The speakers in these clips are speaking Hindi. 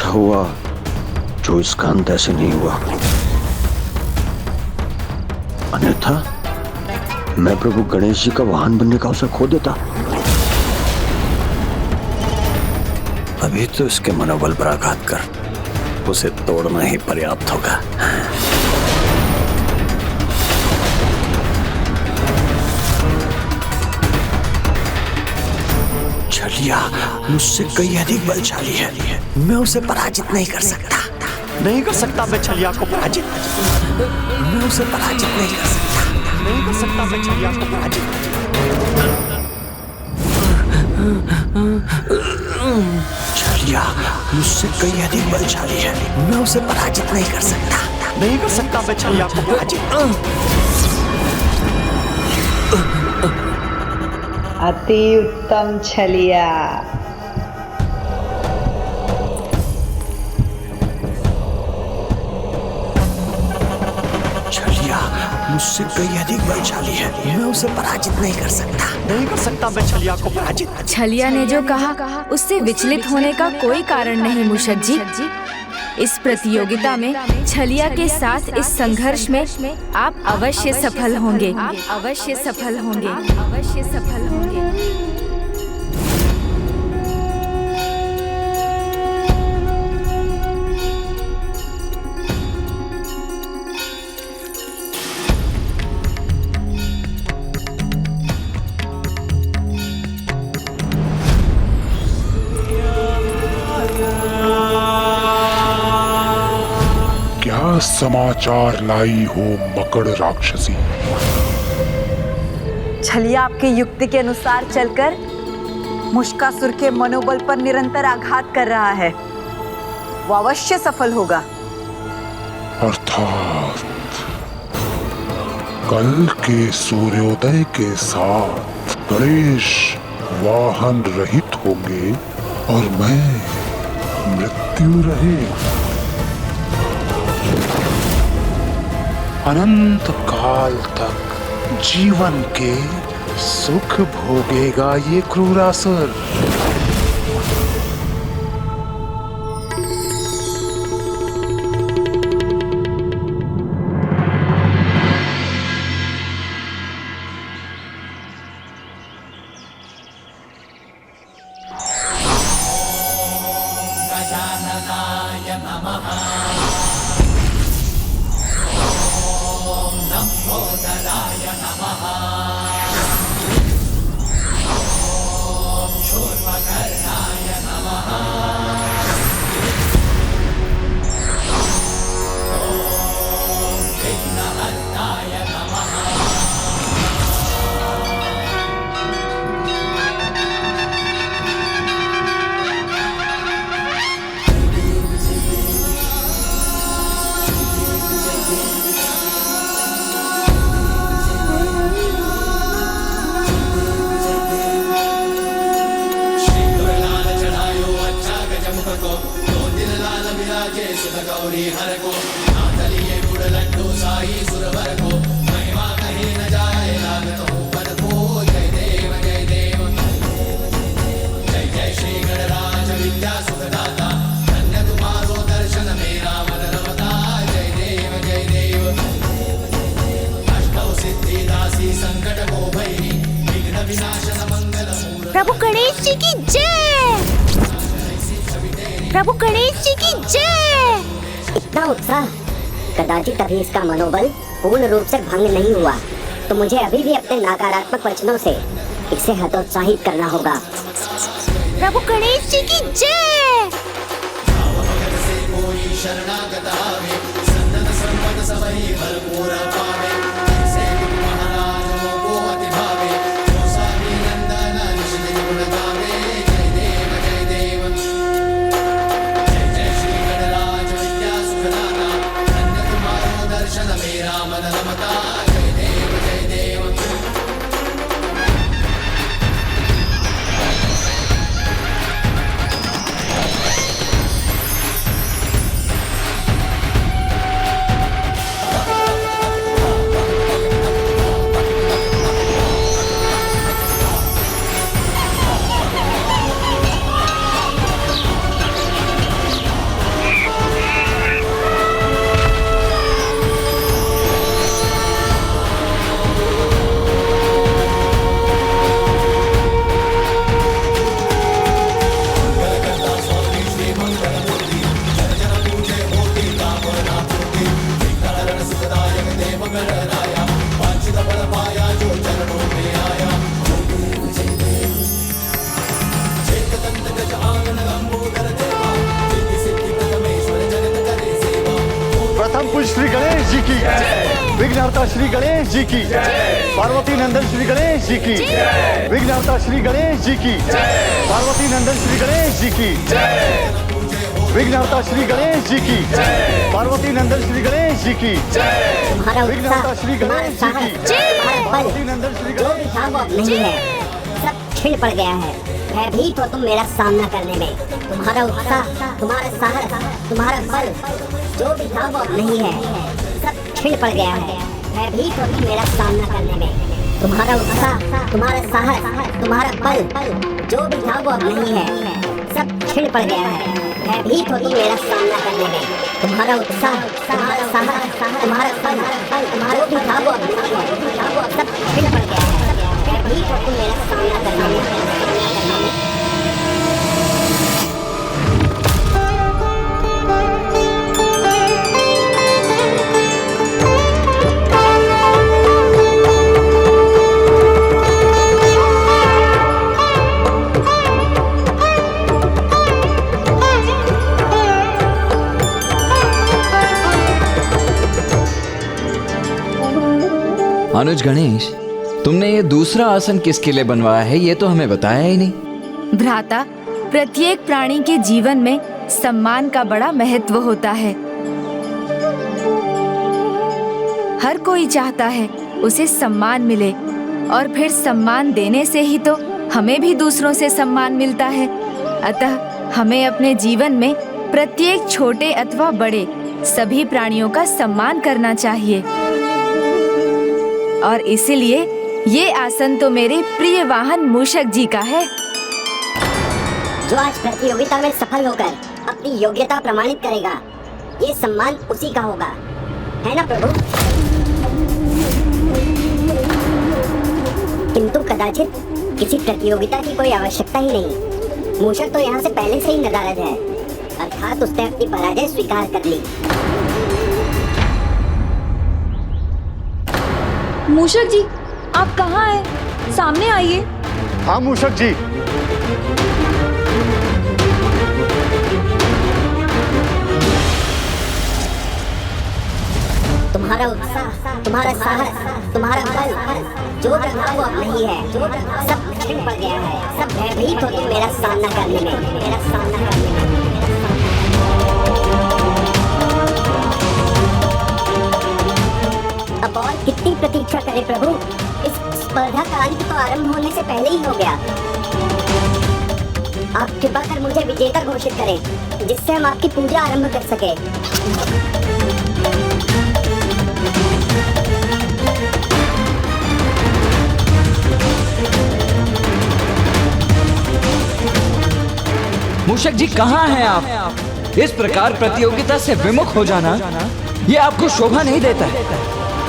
अच्छा हुआ जो इसका अंत ऐसे नहीं हुआ, अन्यथा मैं प्रभु गणेश जी का वाहन बनने का अवसर खो देता। अभी तो इसके मनोबल पर आघात कर उसे तोड़ना ही पर्याप्त होगा। छलिया मुझसे कई अधिक बलशाली है, मैं उसे पराजित नहीं कर सकता। नहीं कर सकता मैं छलिया को पराजित। मैं उसे पराजित नहीं कर सकता। नहीं कर सकता मैं छलिया को पराजित। छलिया मुझसे कई अधिक बलशाली है, मैं उसे पराजित नहीं कर सकता। नहीं कर सकता मैं छलिया को पराजित। अति उत्तम छलिया। छलिया मुझसे कई अधिक बलशाली है, मैं उसे पराजित नहीं कर सकता। नहीं कर सकता मैं छलिया को पराजित। छलिया ने जो कहा उससे विचलित होने का कोई कारण नहीं मूषक जी। इस प्रतियोगिता में छलिया के साथ इस संघर्ष में आप अवश्य सफल होंगे। अवश्य सफल होंगे। अवश्य सफल होंगे। क्या समाचार लाई हो मकड़ राक्षसी? छलिया आपकी युक्ति के अनुसार चलकर मुष्कासुर के मनोबल पर निरंतर आघात कर रहा है। वो अवश्य सफल होगा। अर्थात कल के सूर्योदय के साथ गणेश वाहन रहित होंगे और मैं मृत्यु रहित। अनंत काल तक जीवन के सुख भोगेगा ये क्रूरासुर। प्रभु गणेश जी की जय। प्रभु गणेश जी की जय। इतना उत्साह, कदाचित अभी इसका मनोबल पूर्ण रूप से भंग नहीं हुआ, तो मुझे अभी भी अपने नकारात्मक वचनों से इसे हतोत्साहित करना होगा। प्रभु गणेश जी की जय। श्री गणेश जी की, विघ्नहर्ता श्री गणेश जी की, पार्वती नंदन श्री गणेश जी की, विघ्नहर्ता श्री गणेश जी की, पार्वती नंदन श्री गणेश जी की, विघ्नहर्ता श्री गणेश जी की, पार्वती नंदन श्री गणेश जी की, विघ्नहर्ता श्री गणेश जी की, पार्वती नंदन श्री गणेश नहीं है, सब छिड़ पड़ गया है। भयभीत हो तुम मेरा सामना करने में। तुम्हारा उत्साह, तुम्हारा साहस, तुम्हारा बल जो भी था वो अब नहीं है, सब छिड़ पड़ गया है। भयभीत हो तुम मेरा सामना करने में। तुम्हारा उत्साह, तुम्हारा साहस, तुम्हारा बल जो भी था वो अब नहीं है, सब छिड़ पड़ गया है। भयभीत हो तुम मेरा सामना करने में। तुम्हारा उत्साह, तुम्हारा साहस, तुम्हारा बल जो भी था वो अब नहीं है, सब छिड़ पड़ गया है। भयभीत हो तुम मेरा सामना करने में। अनुज गणेश, तुमने ये दूसरा आसन किसके लिए बनवाया है, ये तो हमें बताया ही नहीं। भ्राता, प्रत्येक प्राणी के जीवन में सम्मान का बड़ा महत्व होता है। हर कोई चाहता है उसे सम्मान मिले, और फिर सम्मान देने से ही तो हमें भी दूसरों से सम्मान मिलता है। अतः हमें अपने जीवन में प्रत्येक छोटे अथवा बड़े सभी प्राणियों का सम्मान करना चाहिए। और इसीलिए ये आसन तो मेरे प्रिय वाहन मूषक जी का है, जो आज प्रतियोगिता में सफल होकर अपनी योग्यता प्रमाणित करेगा। ये सम्मान उसी का होगा, है ना प्रभु? किंतु कदाचित किसी प्रतियोगिता की कोई आवश्यकता ही नहीं। मूषक तो यहाँ से पहले से ही नदारद है, अर्थात उसने अपनी पराजय स्वीकार कर ली। मूषक जी, आप कहाँ हैं? सामने आइए। हाँ मूषक जी। तुम्हारा उत्साह, तुम्हारा साहस, तुम्हारा बल जो था वो अब नहीं है, सब छिड़ पड़ गया है। सब भयभीत हो तुम मेरा सामना करने में, मेरा सामना करने में। अब और कितनी प्रतीक्षा करें प्रभु? इस स्पर्धा का अंत तो आरंभ होने से पहले ही हो गया। आप कृपा कर मुझे विजेता घोषित करें, जिससे हम आपकी पूजा आरंभ कर सके। मूषक जी, कहाँ हैं आप? इस प्रकार प्रतियोगिता से विमुख हो जाना ये आपको शोभा नहीं देता है।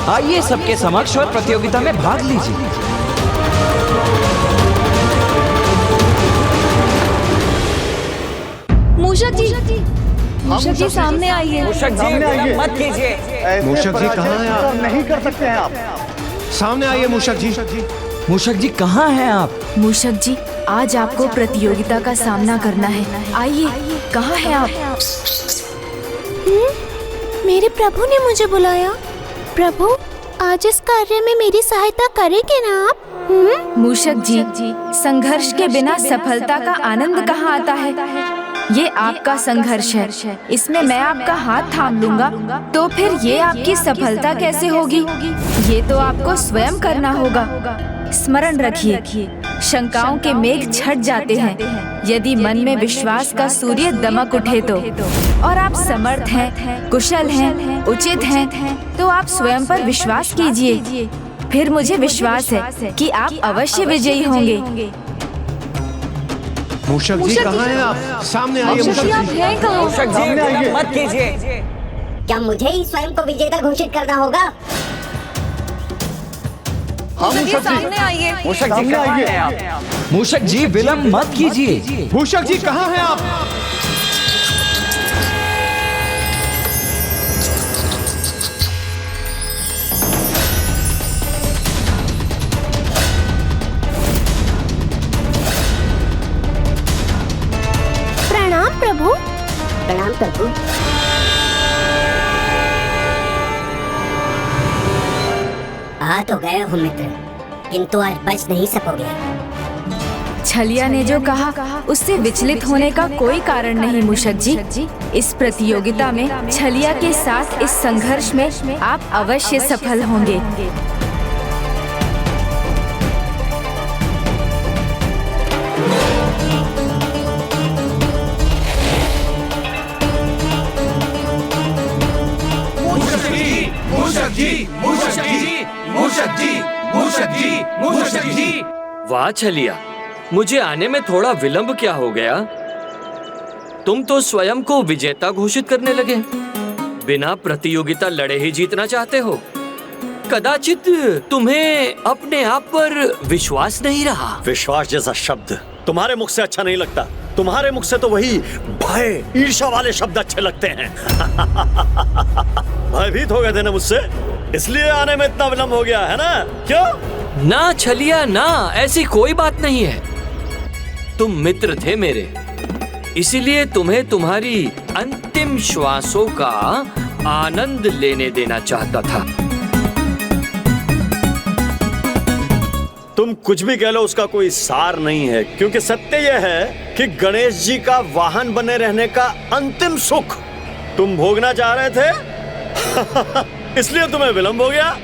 आइए सबके समक्ष और प्रतियोगिता में भाग लीजिए। मूषक जी सामने आइए। मूषक जी मत कीजिए। मूषक जी कहाँ हैं आप? नहीं कर सकते हैं आप। सामने आइए मूषक जी। मूषक जी कहाँ हैं आप? मूषक जी, आज आपको प्रतियोगिता का सामना करना है। आइए, कहाँ हैं आप? मेरे प्रभु ने मुझे बुलाया। प्रभु, आज इस कार्य में मेरी सहायता करेंगे ना आप? मूषक जी, संघर्ष के बिना सफलता का आनंद कहाँ आता है? ये आपका संघर्ष है, इसमें मैं आपका हाथ थाम लूंगा तो फिर ये आपकी सफलता कैसे होगी? ये तो आपको स्वयं करना होगा। स्मरण रखिए, शंकाओं के मेघ छट जाते हैं यदि मन में विश्वास का सूर्य दमक उठे तो। और आप समर्थ हैं, कुशल हैं, उचित हैं, तो आप स्वयं पर विश्वास कीजिए। फिर मुझे विश्वास है कि आप अवश्य विजयी होंगे। मूषक जी कहाँ हैं आप? सामने आइए मूषक जी। आप हैं कहाँ? मूषक जी मत कीजिए। क्या मुझे ही स्वयं को विजेता घोषित करना होगा? हाँ मूषक जी, सामने आइए। मूषक जी कहाँ हैं आप? मूषक जी विलंब मत कीजिए। मूषक जी कहाँ हैं आप? प्रणाम प्रभु। प्रणाम प्रभु। आ तो गए हो मित्र, किंतु आज बच नहीं सकोगे। छलिया ने जो कहा उससे विचलित होने का कोई कारण नहीं मूषक जी। इस प्रतियोगिता में छलिया के साथ इस संघर्ष में आप अवश्य सफल होंगे। वाह छलिया, मुझे आने में थोड़ा विलंब क्या हो गया? तुम तो स्वयं को विजेता घोषित करने लगे। बिना प्रतियोगिता लड़े ही जीतना चाहते हो। कदाचित तुम्हें अपने आप पर विश्वास नहीं रहा। विश्वास जैसा शब्द तुम्हारे मुख से अच्छा नहीं लगता। तुम्हारे मुख से तो वही भय, ईर्ष्या वाले शब्द अच्छे लगते हैं। भयभीत हो गए थे ना मुझसे, इसलिए आने में इतना विलंब हो गया है ना? क्यों? ना छलिया ना, ऐसी कोई बात नहीं है। तुम मित्र थे मेरे, इसीलिए तुम्हें तुम्हारी अंतिम श्वासों का आनंद लेने देना चाहता था। तुम कुछ भी कह लो, उसका कोई सार नहीं है, क्योंकि सत्य यह है कि गणेश जी का वाहन बने रहने का अंतिम सुख तुम भोगना चाह रहे थे। इसलिए तुम्हें विलंब हो गया।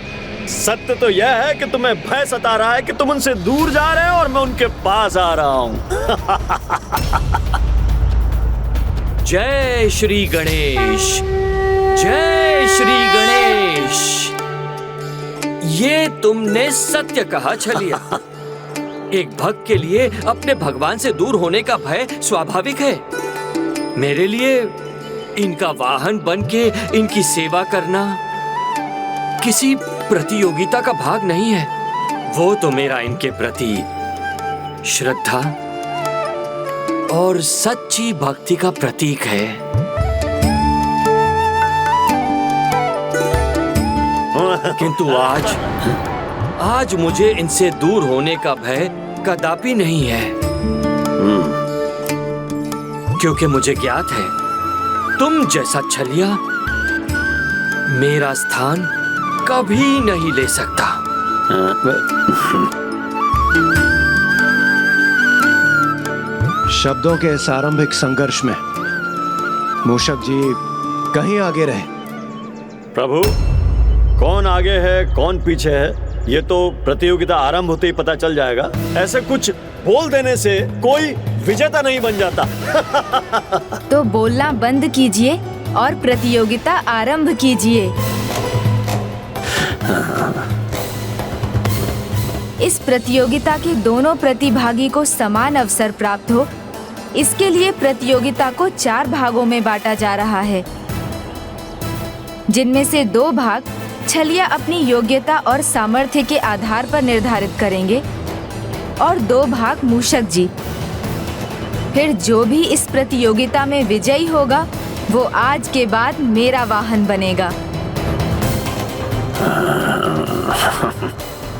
सत्य तो यह है कि तुम्हें भय सता रहा है कि तुम उनसे दूर जा रहे हो और मैं उनके पास आ रहा हूं। जय श्री गणेश, जय श्री गणेश। ये तुमने सत्य कहा छलिया। एक भक्त के लिए अपने भगवान से दूर होने का भय स्वाभाविक है। मेरे लिए इनका वाहन बनके इनकी सेवा करना किसी प्रतियोगिता का भाग नहीं है। वो तो मेरा इनके प्रति श्रद्धा और सच्ची भक्ति का प्रतीक है। किंतु आज मुझे इनसे दूर होने का भय कदापि नहीं है, क्योंकि मुझे ज्ञात है तुम जैसा छलिया मेरा स्थान कभी नहीं ले सकता। शब्दों के इस आरंभिक संघर्ष में मूषक जी कहीं आगे रहे। प्रभु, कौन आगे है कौन पीछे है ये तो प्रतियोगिता आरंभ होते ही पता चल जाएगा। ऐसे कुछ बोल देने से कोई विजेता नहीं बन जाता। तो बोलना बंद कीजिए और प्रतियोगिता आरंभ कीजिए। इस प्रतियोगिता के दोनों प्रतिभागी को समान अवसर प्राप्त हो, इसके लिए प्रतियोगिता को 4 भागों में बांटा जा रहा है, जिनमें से 2 भाग छलिया अपनी योग्यता और सामर्थ्य के आधार पर निर्धारित करेंगे और 2 भाग मूषक जी। फिर जो भी इस प्रतियोगिता में विजयी होगा वो आज के बाद मेरा वाहन बनेगा।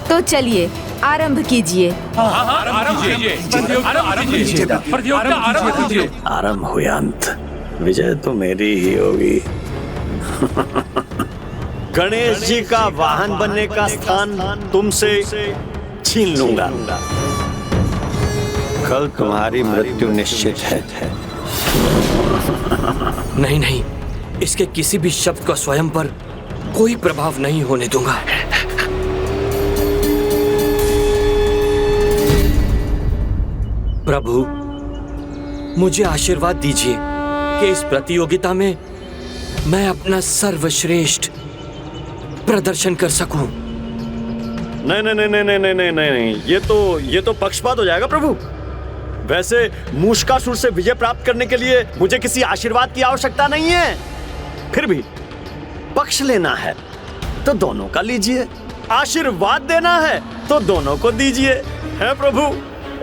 तो चलिए आरंभ कीजिए। आरंभ हुआ अंत, विजय तो मेरी ही होगी। गणेश जी का वाहन बनने का स्थान तुमसे छीन लूंगा। कल तुम्हारी मृत्यु निश्चित है। नहीं नहीं, इसके किसी भी शब्द का स्वयं पर कोई प्रभाव नहीं होने दूंगा। प्रभु, मुझे आशीर्वाद दीजिए कि इस प्रतियोगिता में मैं अपना सर्वश्रेष्ठ प्रदर्शन कर सकूं। नहीं नहीं नहीं नहीं नहीं नहीं नहीं, ये तो पक्षपात हो जाएगा प्रभु। वैसे मूषकासुर से विजय प्राप्त करने के लिए मुझे किसी आशीर्वाद की आवश्यकता नहीं है। फिर भी पक्ष लेना है तो दोनों का लीजिए, आशीर्वाद देना है तो दोनों को दीजिए। है प्रभु?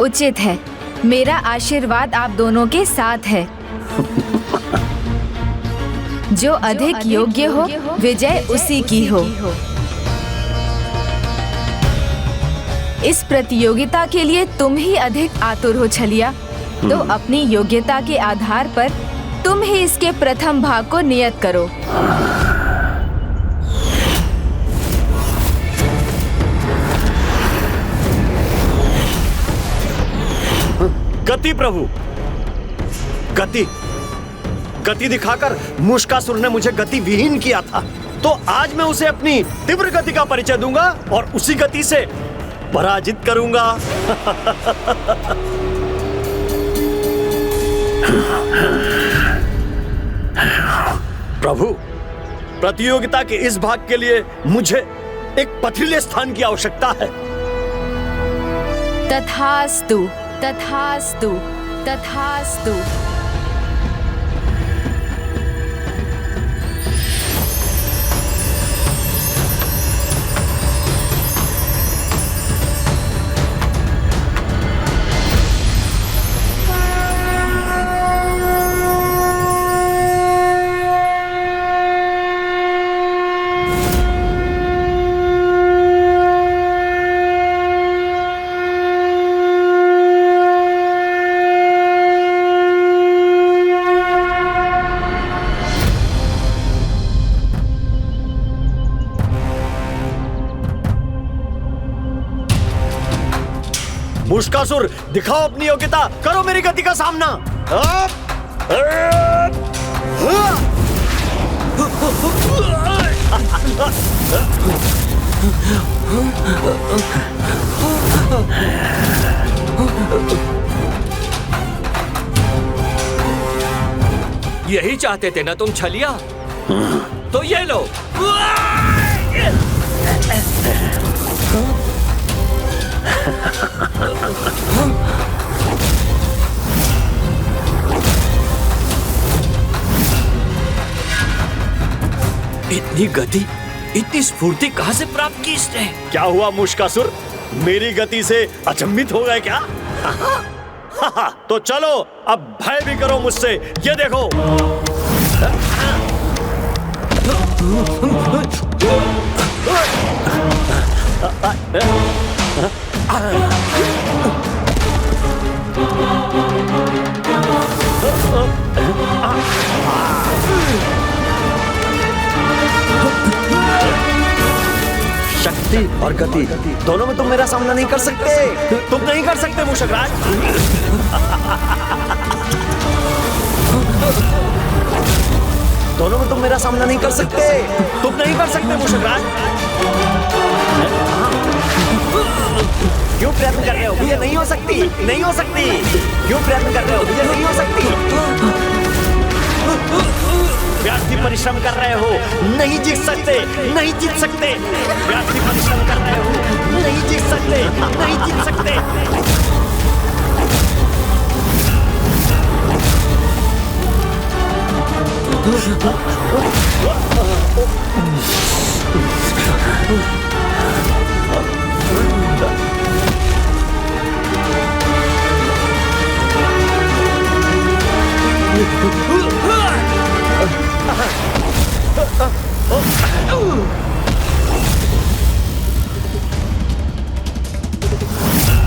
उचित है, मेरा आशीर्वाद आप दोनों के साथ है। जो अधिक योग्य हो विजय उसी की हो। इस प्रतियोगिता के लिए तुम ही अधिक आतुर हो छलिया, तो अपनी योग्यता के आधार पर तुम ही इसके प्रथम भाग को नियत करो। गति प्रभु, गति गति दिखाकर मुष्कासुर ने मुझे गति विहीन किया था, तो आज मैं उसे अपनी तीव्र गति का परिचय दूंगा और उसी गति से पराजित करूंगा। प्रभु, प्रतियोगिता के इस भाग के लिए मुझे एक पथरीले स्थान की आवश्यकता है। तथास्तु, तथास्तु, तथास्तु। मुष्कासुर, दिखाओ अपनी योग्यता, करो मेरी गति का सामना। यही चाहते थे ना तुम छलिया? तो ये लो। इतनी गति, इतनी स्फूर्ति कहां से प्राप्त की इसने? क्या हुआ मुष्कासुर, मेरी गति से अचंभित हो गए क्या? तो चलो अब भय भी करो मुझसे, ये देखो। शक्ति और गति दोनों में तुम मेरा सामना नहीं कर सकते। तुम नहीं कर सकते मूषकराज। दोनों में तुम मेरा सामना नहीं कर सकते। तुम नहीं कर सकते मूषकराज। क्यों प्रयत्न कर रहे हो? मुझे नहीं हो सकती, नहीं हो सकती। क्यों प्रयत्न कर रहे हो? मुझे नहीं हो सकती। व्यर्थी परिश्रम कर रहे हो, नहीं जीत सकते, नहीं जीत सकते। व्यर्थी परिश्रम कर रहे हो, नहीं जीत सकते, नहीं जीत सकते।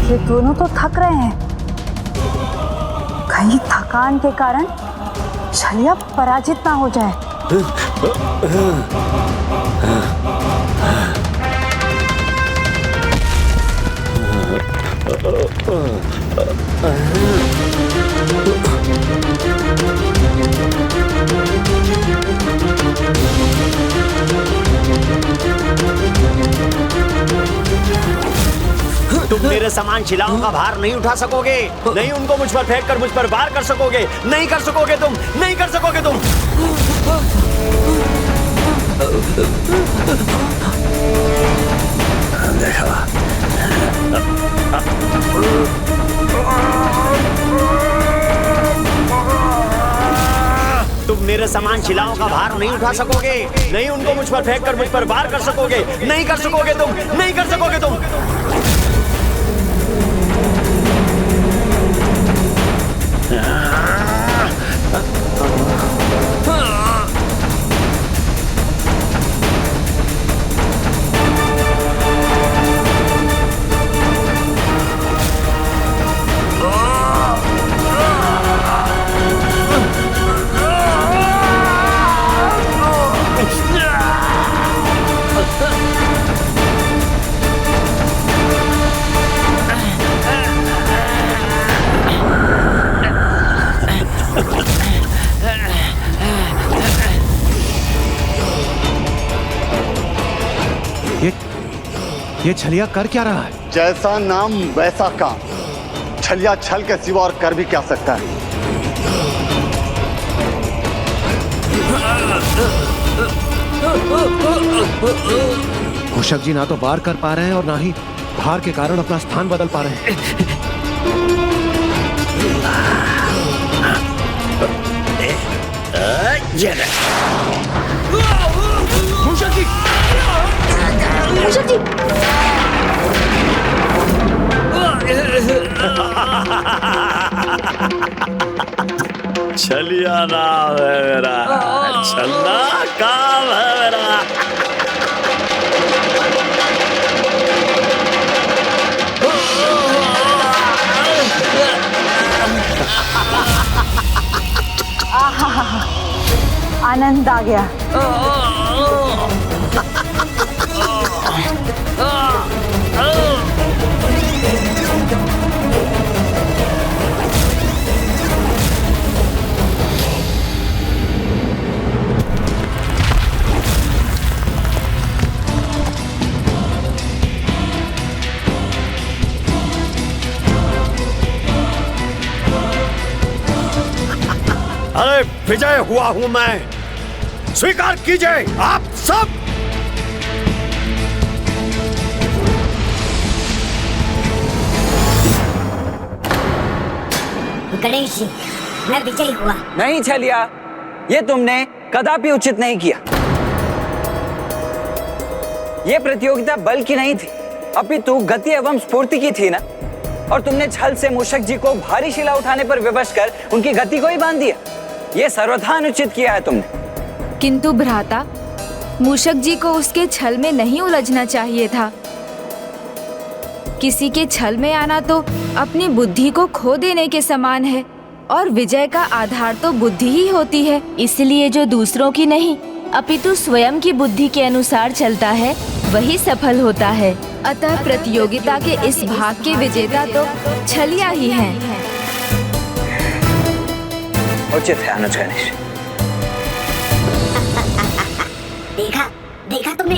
ये दोनों तो थक रहे हैं। कहीं थकान के कारण छलिया पराजित ना हो जाए। तुम मेरे समान शिलाओं का भार नहीं उठा सकोगे, नहीं उनको मुझ पर फेंक कर मुझ पर वार कर सकोगे, नहीं कर सकोगे तुम, नहीं कर सकोगे तुम। देखा, तुम मेरे समान शिलाओं का भार नहीं उठा सकोगे, नहीं उनको मुझ पर फेंक कर मुझ पर वार कर सकोगे, नहीं कर सकोगे तुम, नहीं कर सकोगे तुम। ये छलिया कर क्या रहा है? जैसा नाम वैसा काम। छलिया छल के सिवा और कर भी क्या सकता है? मूषक जी ना तो वार कर पा रहे हैं और ना ही भार के कारण अपना स्थान बदल पा रहे हैं। मूषक जी! मूषक जी! छलिया नाम है मेरा, छलना काम है मेरा। आनंद आ गया। अरे विजय हुआ हूं मैं, स्वीकार कीजिए आप सब। गणेश जी, मैं विजयी हुआ। नहीं छलिया, ये तुमने कदापि उचित नहीं किया। ये प्रतियोगिता बल की नहीं थी, अपितु गति एवं स्फूर्ति की थी ना। और तुमने छल से मूषक जी को भारी शिला उठाने पर विवश कर उनकी गति को ही बांध दिया। ये सर्वथा अनुचित किया है तुमने। किंतु भ्राता, मूषक जी को उसके छल में नहीं उलझना चाहिए था। किसी के छल में आना तो अपनी बुद्धि को खो देने के समान है, और विजय का आधार तो बुद्धि ही होती है। इसलिए जो दूसरों की नहीं अपितु स्वयं की बुद्धि के अनुसार चलता है वही सफल होता है। अतः प्रतियोगिता के इस भाग के विजेता तो छलिया ही हैं। उचित है अनुज गणेश। देखा तुमने?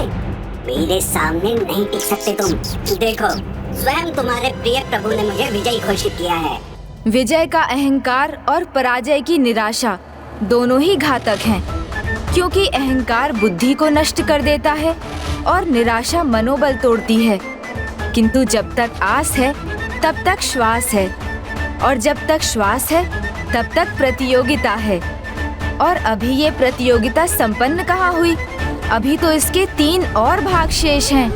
मेरे सामने नहीं टिक सकते तुम। देखो, स्वयं तुम्हारे प्रिय प्रभु ने मुझे विजयी घोषित किया है। विजय का अहंकार और पराजय की निराशा दोनों ही घातक हैं, क्योंकि अहंकार बुद्धि को नष्ट कर देता है और निराशा मनोबल तोड़ती है। किंतु जब तक आस है तब तक श्वास है, और जब तक श्वास है तब तक प्रतियोगिता है। और अभी ये प्रतियोगिता संपन्न कहाँ हुई? अभी तो इसके 3 और भाग शेष हैं।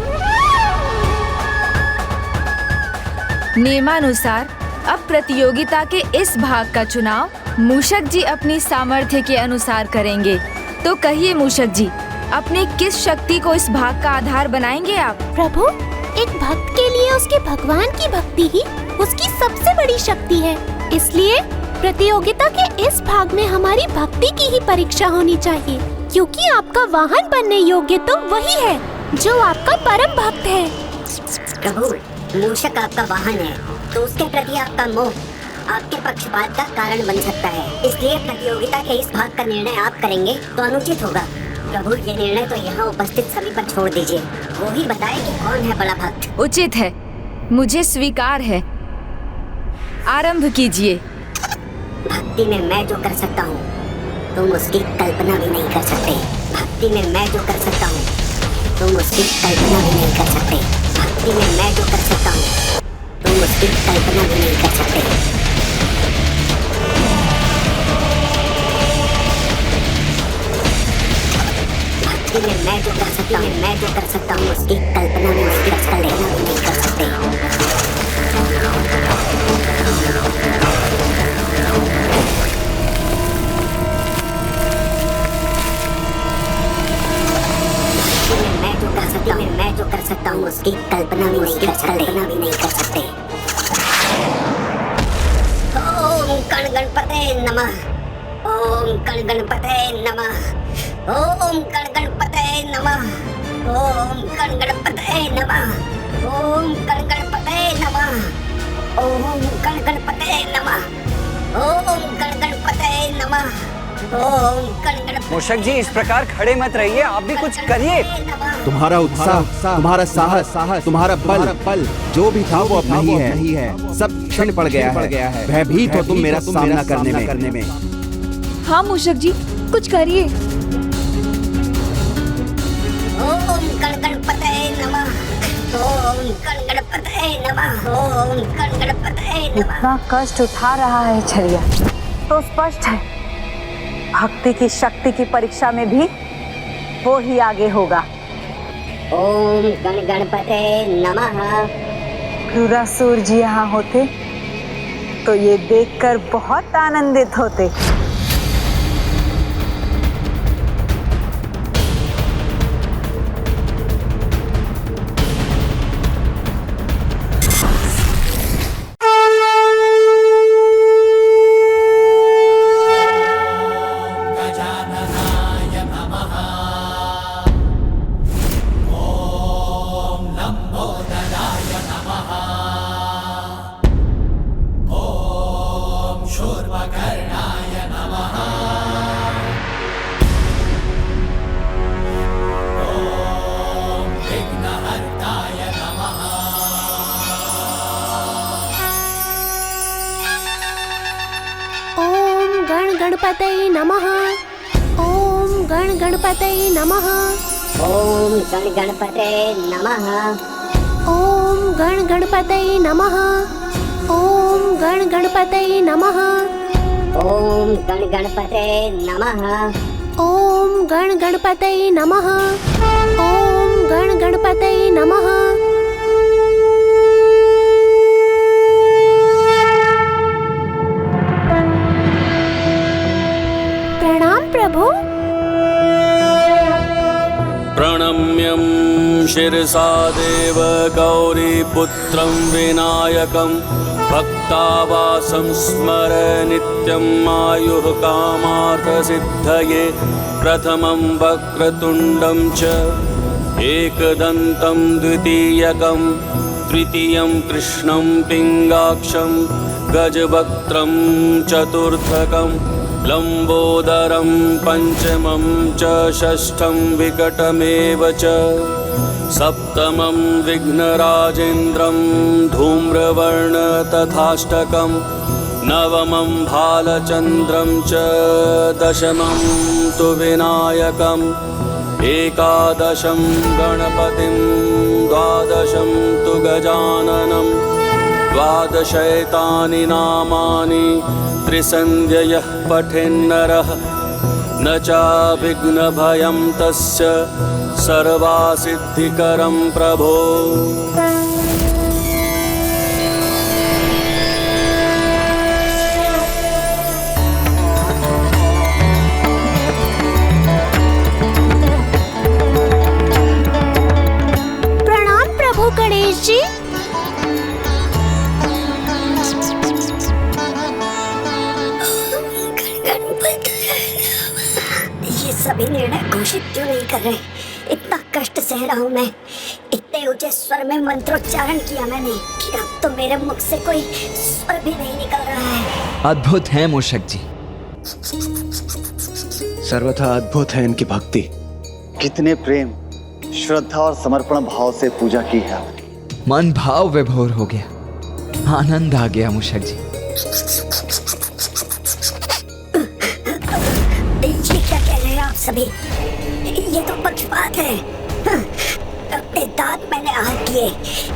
नियमानुसार अब प्रतियोगिता के इस भाग का चुनाव मूषक जी अपनी सामर्थ्य के अनुसार करेंगे। तो कहिए मूषक जी, अपनी किस शक्ति को इस भाग का आधार बनाएंगे आप? प्रभु, एक भक्त के लिए उसके भगवान की भक्ति ही उसकी सबसे बड़ी शक्ति है। इसलिए प्रतियोगिता के इस भाग में हमारी भक्ति की ही परीक्षा होनी चाहिए, क्योंकि आपका वाहन बनने योग्य तो वही है जो आपका परम भक्त है। प्रभु, मूषक आपका वाहन है, तो उसके प्रति आपका मोह आपके पक्षपात का कारण बन सकता है। इसलिए प्रतियोगिता के इस भाग का निर्णय आप करेंगे तो अनुचित होगा। प्रभु, ये निर्णय तो यहाँ उपस्थित सभी पर छोड़ दीजिए। वो ही बताए कि कौन है बड़ा भक्त। उचित है, मुझे स्वीकार है। आरंभ कीजिए। भक्ति में मैं जो कर सकता हूँ तुम उसकी कल्पना भी नहीं कर सकते। भक्ति में मैं जो कर सकता हूँ तुम उसकी कल्पना भी नहीं कर सकते। भक्ति में मैं जो कर सकता हूँ तुम उसकी कल्पना भी नहीं कर सकते। भक्ति में मैं जो कर सकता हूँ, मैं जो कर सकता हूँ उसकी कल्पना भी नहीं कर सकते। मैं जो कर सकता हूँ उसकी कल्पना भी नहीं कर सकते। ओम गण गणपते नमः। ओम गण गणपते नमः। ओम गण गणपते नमः। ओम गण गणपते नमः। ओम गण गणपते नमः। ओम गण गणपते नमः। ओम गण गणपते नमः। ओम गण गणपतये मूषक जी इस प्रकार खड़े मत रहिए, आप भी कुछ करिए। तुम्हारा उत्साह, तुम्हारा साहस, तुम्हारा बल जो भी था वो अब नहीं है। सब क्षण पड़ गया है। भयभीत हो तुम मेरा सामना करने में। हाँ मूषक जी, कुछ करिए। ओम गण गणपतये नमः। ओम गण गणपतये नमः। ओम गण गणपतये नमः। इतना कष्ट उठा रहा है छलिया तो स्पष्ट है भक्ति की शक्ति की परीक्षा में भी वो ही आगे होगा। ओम गण गणपतये नमः। क्रूरासुर जी यहाँ होते तो ये देखकर बहुत आनंदित होते। गणपतये नमः। ओम गण गणपतये नमः। ओम गण गणपतये नमः। ओम गण गणपतये नमः। ओम गण गणपतये नमः। ओम गण गणपतये नमः। ओम गण गणपतये नमः। ओम गण गणपतये नमः। प्रणाम प्रभु। प्रणम्यं शिरसा देव गौरीपुत्रं विनायकं भक्तावासं स्मर नित्यं आयुः कामार्थसिद्धये। प्रथमं वक्रतुण्डं च एकदन्तं द्वितीयकं तृतीयं कृष्णं पिङ्गाक्षं गजवक्त्रं चतुर्थकं लंबोदरं पंचमं च षष्ठं विकटमेव च सप्तमं विघ्नराजेन्द्रं धूम्रवर्ण तथाष्टकं नवमं भालचन्द्रं च दशमं तु विनायकम् एकादशं गणपतिं द्वादशं तु गजाननं द्वादशैतानि नामानि त्रिसन्ध्ययः पठेन्नरः न चाभिघ्नभयं तस्य सर्वासिद्धिकरं प्रभो। प्रणाम प्रभु गणेश जी। सभी निर्णय घोषित क्यों नहीं कर रहे? इतना कष्ट सह रहा हूँ मैं। इतने ऊंचे स्वर में मंत्रोच्चारण किया मैंने कि अब तो मेरे मुख से कोई स्वर भी नहीं निकल रहा है। अद्भुत है मूषक जी। सर्वथा अद्भुत है इनकी भक्ति। कितने प्रेम, श्रद्धा और समर्पण भाव से पूजा की है आपने। मन भाव विभोर हो गया, आनंद आ गया मूषक जी। ये क्या कह रहे हैं आप सभी? ये तो पक्षपात है। अपने दांत मैंने आर किए,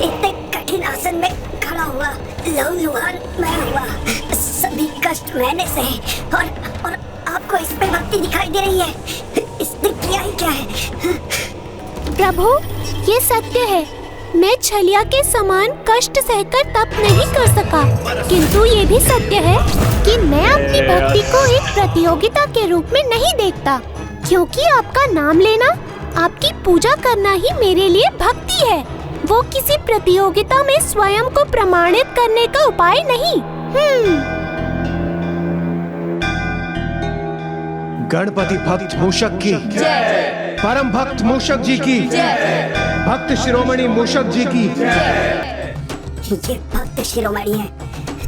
इतने कठिन आसन में खड़ा हुआ, लहूलुहान मैं हुआ, सभी कष्ट मैंने सहे और आपको इस पे भक्ति दिखाई दे रही है। इसने किया ही क्या है? प्रभु ये सत्य है, मैं छलिया के समान कष्ट सहकर तप नहीं कर सका, किंतु ये भी सत्य है कि मैं अपनी भक्ति को एक प्रतियोगिता के रूप में नहीं देखता, क्योंकि आपका नाम लेना, आपकी पूजा करना ही मेरे लिए भक्ति है। वो किसी प्रतियोगिता में स्वयं को प्रमाणित करने का उपाय नहीं। गणपति भक्त मूषक की जय। परम भक्त मूषक जी की जय। भक्त शिरोमणि मूषक जी की जय। ये भक्त शिरोमणि है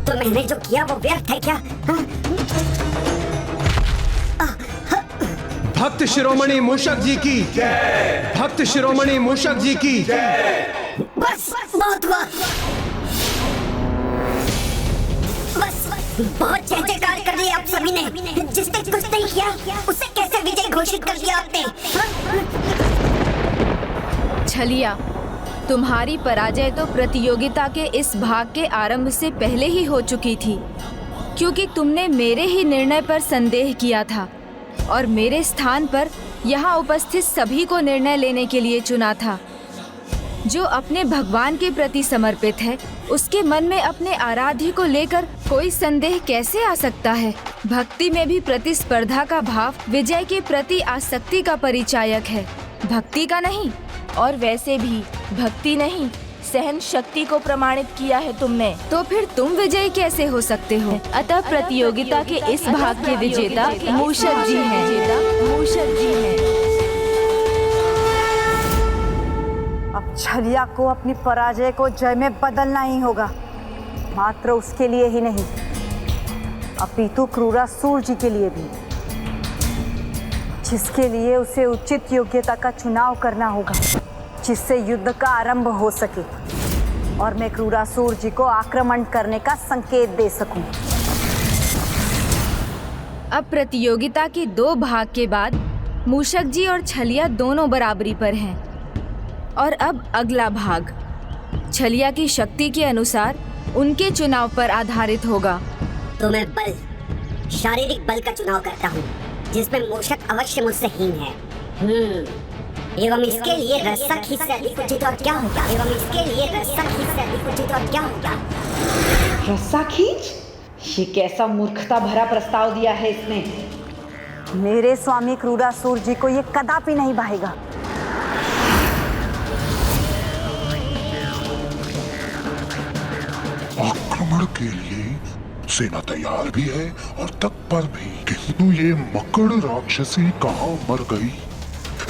तो मैंने जो किया वो व्यर्थ है क्या? भक्त शिरोमणि मूषक जी की जय, भक्त शिरोमणि मूषक जी की जय। बस बहुत हुआ, बस बहुत जय जयकार कर दी आप सभी ने। जिसने कुछ नहीं किया उसे कैसे विजय घोषित कर दिया आपने? छलिया, तुम्हारी पराजय तो प्रतियोगिता के इस भाग के आरंभ से पहले ही हो चुकी थी, क्योंकि तुमने मेरे ही निर्णय पर संदेह किया था और मेरे स्थान पर यहाँ उपस्थित सभी को निर्णय लेने के लिए चुना था। जो अपने भगवान के प्रति समर्पित है, उसके मन में अपने आराध्य को लेकर कोई संदेह कैसे आ सकता है? भक्ति में भी प्रतिस्पर्धा का भाव विजय के प्रति आसक्ति का परिचायक है, भक्ति का नहीं। और वैसे भी भक्ति नहीं, सहन शक्ति को प्रमाणित किया है तुमने, तो फिर तुम विजयी कैसे हो सकते हो? अतः प्रतियोगिता के इस भाग के विजेता मूषक जी हैं। मूषक जी हैं। अब छलिया को अपनी पराजय को जय में बदलना ही होगा, मात्र उसके लिए ही नहीं, अपितु क्रूरासुर जी के लिए भी, जिसके लिए उसे उचित योग्यता का चुनाव करना होगा, जिससे युद्ध का आरंभ हो सके और मैं क्रूरासुर जी को आक्रमण करने का संकेत दे सकूं। अब प्रतियोगिता के 2 भाग के बाद मूषक जी और छलिया दोनों बराबरी पर हैं। और अब अगला भाग छलिया की शक्ति के अनुसार उनके चुनाव पर आधारित होगा। तो मैं बल, शारीरिक बल का चुनाव करता हूँ, जिसमें मूषक अवश्य मुझसे हीन है। एवं इसके लिए रस्सा खींच से अधिक उचित और क्या होगा? एवं इसके लिए रस्सा खींच से अधिक उचित और क्या होगा? रस्सा खींच? ये कैसा मूर्खता भरा प्रस्ताव दिया है इसने। मेरे स्वामी क्रूरासुर जी को ये कदापि नहीं भाएगा। आक्रमण के लिए सेना तैयार भी है और तत्पर भी, किंतु ये मकड़ राक्षसी कहाँ मर गई?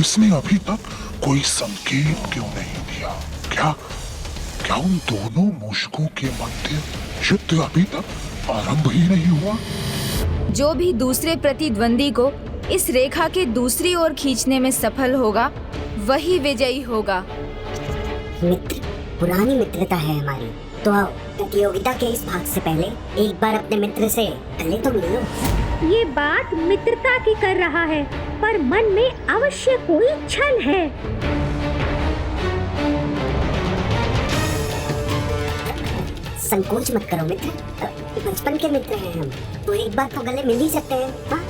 इसने अभी तक कोई संकेत क्यों नहीं दिया? क्या उन दोनों मूषकों के मध्य युद्ध अभी तक आरंभ ही नहीं हुआ? जो भी दूसरे प्रतिद्वंदी को इस रेखा के दूसरी ओर खींचने में सफल होगा, वही विजयी होगा। मित्र, पुरानी मित्रता है हमारी, तो आओ प्रतियोगिता के इस भाग से पहले एक बार अपने मित्र से गले तो मिलो। ये बात मित्रता की कर रहा है, पर मन में अवश्य कोई छल है। संकोच मत करो मित्र, बचपन के मित्र हैं हम, तो एक बार तो गले मिल ही सकते हैं। हाँ?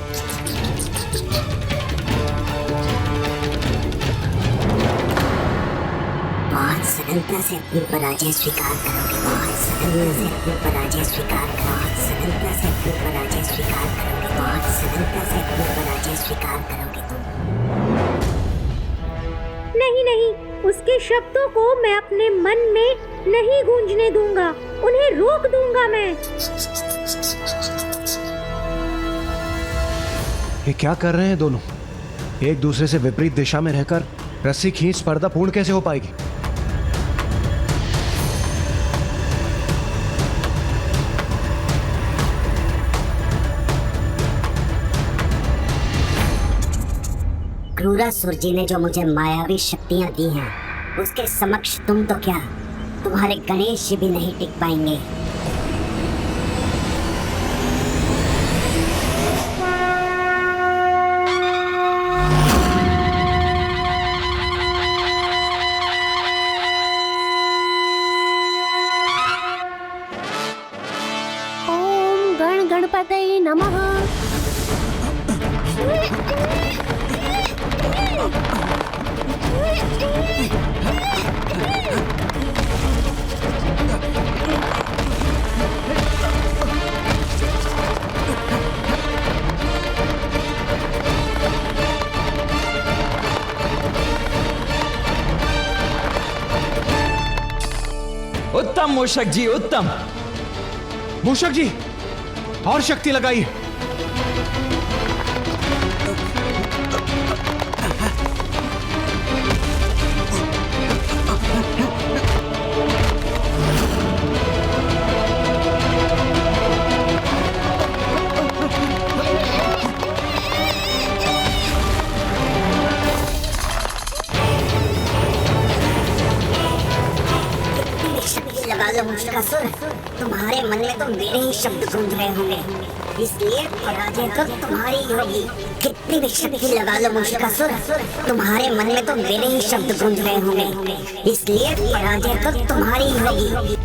बहुत सरलता से अपनी पराजय स्वीकार करोगे, बहुत सरलता से अपनी पराजय स्वीकार करोगे, सरलता से अपनी पराजय स्वीकार करोगे, बहुत सरलता से अपनी पराजय स्वीकार करोगे तुम। नहीं नहीं, उसके शब्दों को मैं अपने मन में नहीं गूंजने दूंगा, उन्हें रोक दूंगा मैं। ये क्या कर रहे हैं दोनों? एक दूसरे से विपरीत दिशा में रहकर रस्सी खींच स्पर्धा पूर्ण कैसे हो पाएगी? क्रूरासुर जी ने जो मुझे मायावी शक्तियां दी हैं, उसके समक्ष तुम तो क्या, तुम्हारे गणेश जी भी नहीं टिक पाएंगे। ओम गण गणपतये नमः। उत्तम मूषक जी, उत्तम। मूषक जी, और शक्ति लगाइए। मूषकासुर, तुम्हारे मन में तो मेरे ही शब्द गूंज रहे होंगे, इसलिए पराजय तो तुम्हारी ही होगी। कितनी भी शक्ति लगा लो मूषकासुर, तुम्हारे मन में तो मेरे ही शब्द गूंज रहे होंगे, इसलिए पराजय तो तुम्हारी ही होगी।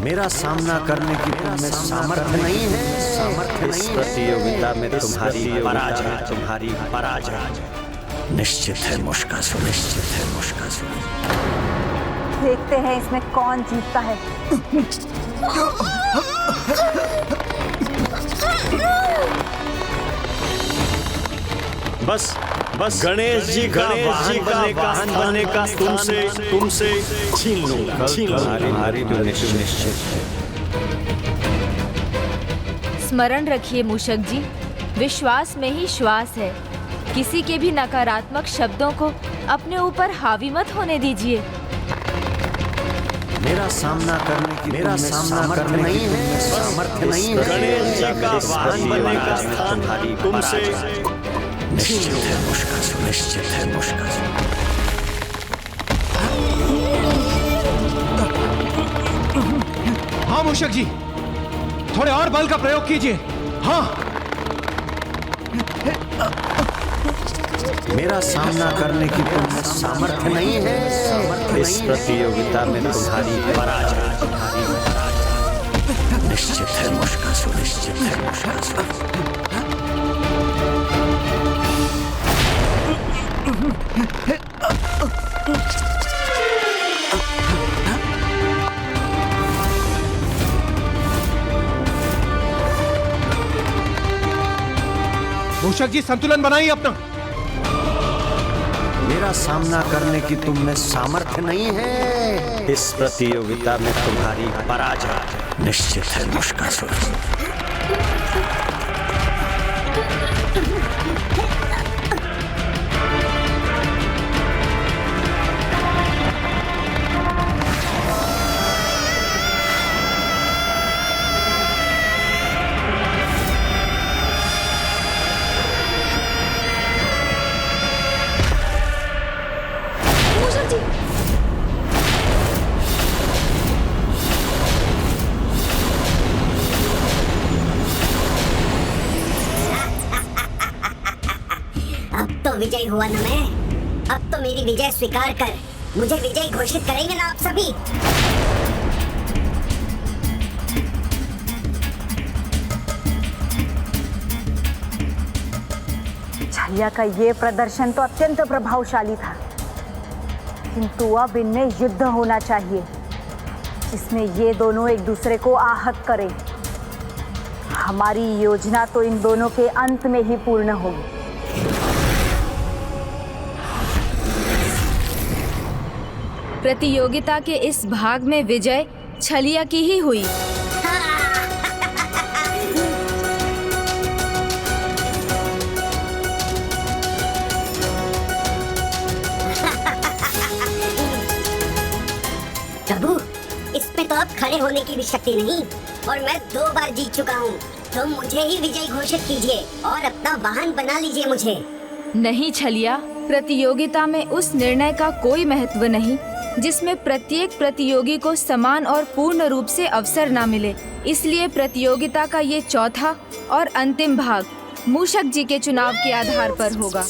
मेरा सामना करने की तुम में सामर्थ्य नहीं है। इस प्रतियोगिता में तुम्हारी पराजय निश्चित है मूषकासुर, निश्चित है मूषकासुर। देखते हैं इसमें कौन जीतता है। बस गणेश जी का वाहन बनने का तुमसे छीन लूंगा। तुम्हारी तो निश्चित है। स्मरण रखिए मूषक जी, विश्वास में ही श्वास है। किसी के भी नकारात्मक शब्दों को अपने ऊपर हावी मत होने दीजिए। मेरा सामना करने नहीं है, सामर्थ्य नहीं है। गणेश जी का वाहन बनने का स्थान तुमसे निश्चित है मूषकासुर, निश्चित है मूषकासुर। हाँ मूषक जी, थोड़े और बल का प्रयोग कीजिए। हाँ, मेरा सामना करने की तुम्हें सामर्थ्य नहीं है। इस प्रतियोगिता में तुम्हारी पराजय निश्चित है मूषकासुर, निश्चित है मूषकासुर। मूषक जी संतुलन बनाइए अपना। मेरा सामना करने की तुम में सामर्थ्य नहीं है। इस प्रतियोगिता में तुम्हारी पराजय निश्चित है मूषकासुर। विजय हुआ ना मैं, अब तो मेरी विजय स्वीकार कर मुझे विजयी घोषित करेंगे ना आप सभी। छलिया का ये प्रदर्शन तो अत्यंत प्रभावशाली था, किंतु अब इनमें युद्ध होना चाहिए जिसमें ये दोनों एक दूसरे को आहत करें। हमारी योजना तो इन दोनों के अंत में ही पूर्ण होगी। प्रतियोगिता के इस भाग में विजय छलिया की ही हुई। प्रभु, इसमें तो अब खड़े होने की भी शक्ति नहीं और मैं 2 बार जीत चुका हूँ, तो मुझे ही विजयी घोषित कीजिए और अपना वाहन बना लीजिए मुझे। नहीं छलिया, प्रतियोगिता में उस निर्णय का कोई महत्व नहीं जिसमें प्रत्येक प्रतियोगी को समान और पूर्ण रूप से अवसर न मिले। इसलिए प्रतियोगिता का ये चौथा और अंतिम भाग मूषक जी के चुनाव के आधार पर होगा।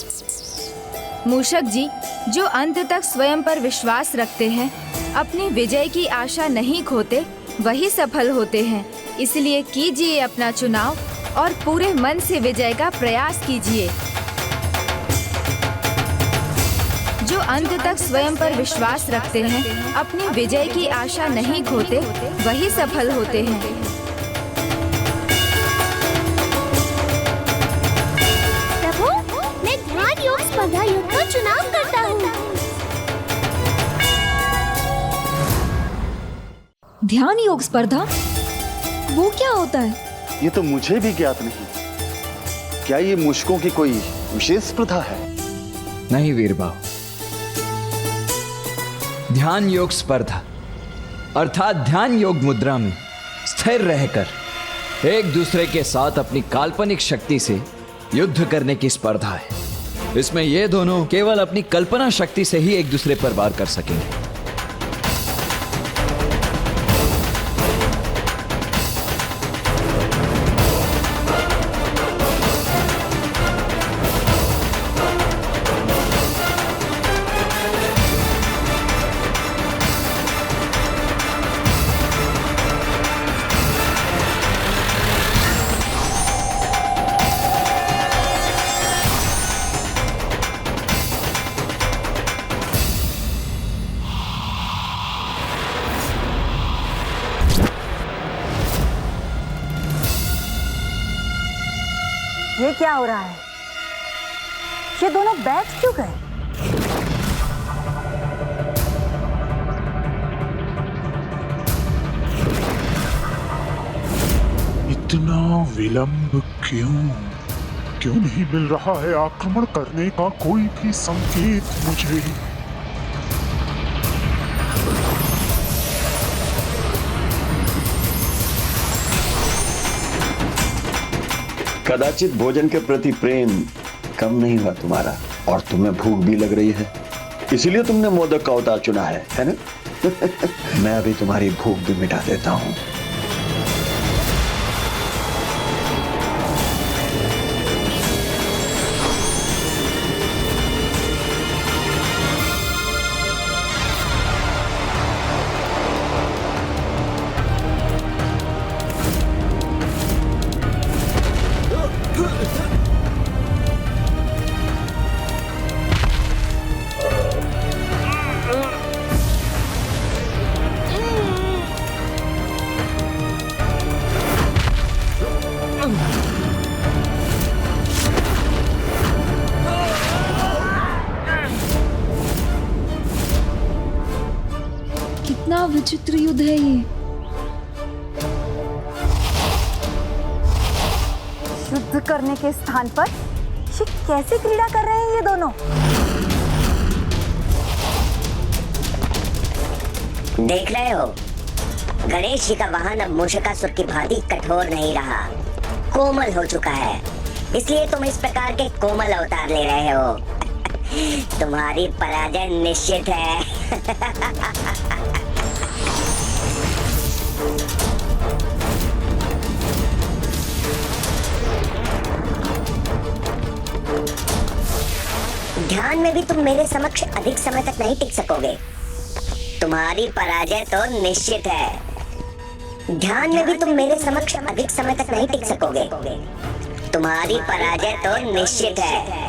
मूषक जी जो अंत तक स्वयं पर विश्वास रखते हैं, अपनी विजय की आशा नहीं खोते, वही सफल होते हैं। इसलिए कीजिए अपना चुनाव और पूरे मन से विजय का प्रयास कीजिए। जो अंत तक स्वयं पर विश्वास रखते हैं, अपनी विजय की आशा नहीं खोते, वही सफल होते हैं। प्रभु, मैं ध्यान योग स्पर्धा योग का चुनाव करता हूँ। ध्यान योग स्पर्धा? वो क्या होता है? ये तो मुझे भी ज्ञात नहीं। क्या ये मूषकों की कोई विशेष स्पर्धा है? नहीं वीरबाहु, ध्यान योग स्पर्धा अर्थात ध्यान योग मुद्रा में स्थिर रहकर एक दूसरे के साथ अपनी काल्पनिक शक्ति से युद्ध करने की स्पर्धा है। इसमें ये दोनों केवल अपनी कल्पना शक्ति से ही एक दूसरे पर वार कर सकेंगे। ये क्या हो रहा है? ये दोनों बैठ क्यों गए? इतना विलंब क्यों नहीं मिल रहा है आक्रमण करने का कोई भी संकेत मुझे। कदाचित भोजन के प्रति प्रेम कम नहीं हुआ तुम्हारा, और तुम्हें भूख भी लग रही है, इसीलिए तुमने मोदक का अवतार चुना है ना? मैं अभी तुम्हारी भूख भी मिटा देता हूं। कितना विचित्र युद्ध है ये। युद्ध करने के स्थान पर ये कैसे क्रीड़ा कर रहे हैं ये दोनों? देख रहे हो, गणेश जी का वाहन अब मूषकासुर की भांति कठोर नहीं रहा, कोमल हो चुका है। इसलिए तुम इस प्रकार के कोमल अवतार ले रहे हो। तुम्हारी पराजय निश्चित है। ध्यान में भी तुम मेरे समक्ष अधिक समय तक नहीं टिक सकोगे। तुम्हारी पराजय तो निश्चित है। ध्यान में भी तुम मेरे समक्ष अधिक समय तक नहीं टिक सकोगे। तुम्हारी पराजय तो निश्चित है।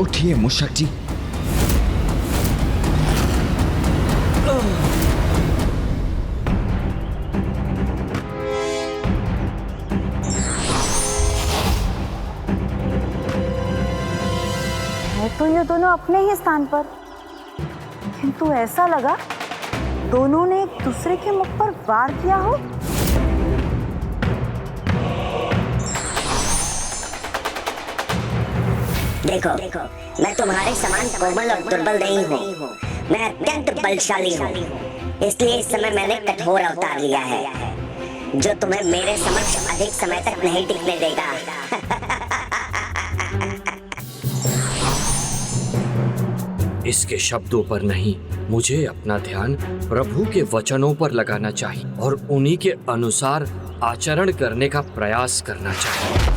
उठिए मूषक जी। है तो ये दोनों अपने ही स्थान पर, किंतु ऐसा लगा दोनों ने एक दूसरे के मुख पर वार किया हो। देखो, मैं तुम्हारे समान कोमल और दुर्बल नहीं हूँ। मैं अत्यंत बलशाली हूँ। इसलिए इस समय मैंने कठोर अवतार लिया है, जो तुम्हें मेरे समक्ष अधिक समय तक नहीं टिकने देगा। इसके शब्दों पर नहीं, मुझे अपना ध्यान प्रभु के वचनों पर लगाना चाहिए और उन्हीं के अनुसार आचरण करने का प्रयास करना चाहिए।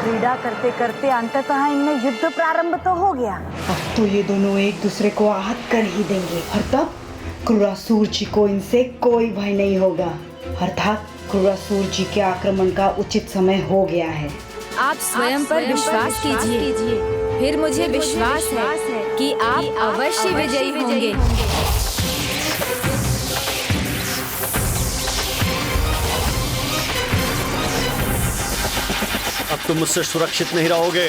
क्रीड़ा करते करते अंततः इनमें युद्ध प्रारंभ तो हो गया। अब तो ये दोनों एक दूसरे को आहत कर ही देंगे, और तब क्रूरासुर जी को इनसे कोई भय नहीं होगा। अर्थात क्रूरासुर जी के आक्रमण का उचित समय हो गया है। आप स्वयं पर विश्वास कीजिए, फिर मुझे विश्वास है कि आप अवश्य विजयी होंगे। अब तुम मुझसे सुरक्षित नहीं रहोगे।